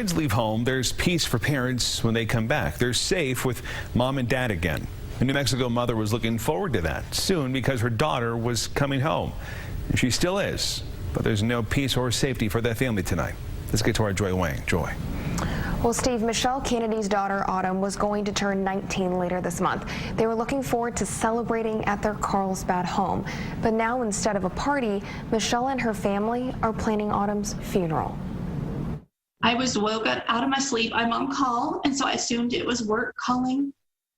Kids leave home, there's peace for parents when they come back. They're safe with mom and dad again. A New Mexico mother was looking forward to that soon because her daughter was coming home. And she still is, but there's no peace or safety for that family tonight. Let's get to our Joy Wang. Joy. Well, Steve, Michelle Kennedy's daughter, Autumn, was going to turn 19 later this month. They were looking forward to celebrating at their Carlsbad home. But now, instead of a party, Michelle and her family are planning Autumn's funeral. I was woke up out of my sleep. I'm on call, and so I assumed it was work calling.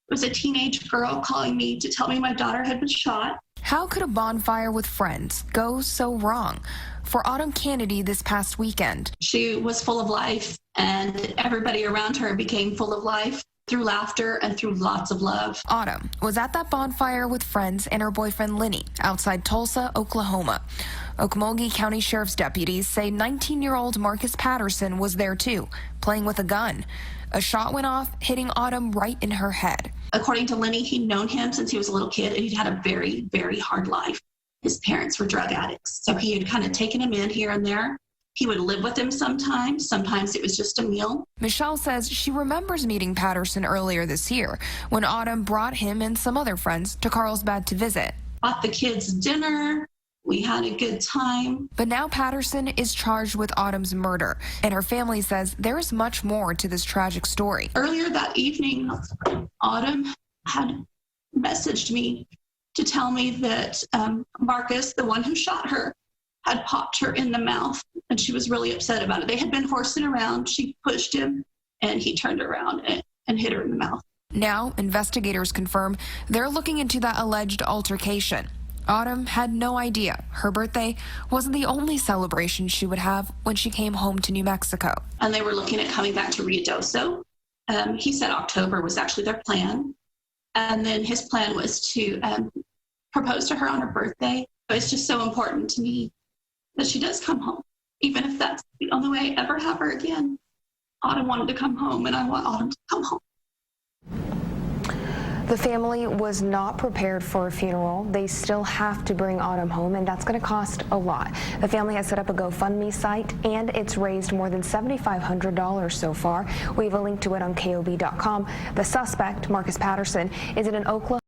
It was a teenage girl calling me to tell me my daughter had been shot. How could a bonfire with friends go so wrong? For Autumn Kennedy this past weekend, she was full of life, and everybody around her became full of life through laughter and through lots of love. Autumn was at that bonfire with friends and her boyfriend Lenny outside Tulsa, Oklahoma. Okmulgee County Sheriff's deputies say 19-year-old Marcus Patterson was there too, playing with a gun. A shot went off, hitting Autumn right in her head. According to Lenny, he'd known him since he was a little kid, and he'd had a very, very hard life. His parents were drug addicts, so he had kind of taken him in here and there. He would live with him sometimes. Sometimes it was just a meal. Michelle says she remembers meeting Patterson earlier this year when Autumn brought him and some other friends to Carlsbad to visit. Bought the kids dinner. We had a good time. But now Patterson is charged with Autumn's murder, and her family says there is much more to this tragic story. Earlier that evening, Autumn had messaged me to tell me that Marcus, the one who shot her, had popped her in the mouth, and she was really upset about it. They had been horsing around. She pushed him, and he turned around and hit her in the mouth. Now, investigators confirm they're looking into that alleged altercation. Autumn had no idea her birthday wasn't the only celebration she would have when she came home to New Mexico. And they were looking at coming back to Ruidoso. He said October was actually their plan. And then his plan was to propose to her on her birthday. It's just so important to me that she does come home, even if that's the only way I ever have her again. Autumn wanted to come home, and I want Autumn to come home. The family was not prepared for a funeral. They still have to bring Autumn home, and that's going to cost a lot. The family has set up a Gofundme site, and it's raised more than $7,500 so far. We have a link to it on KOB.com. The suspect, Marcus Patterson, is in an Oklahoma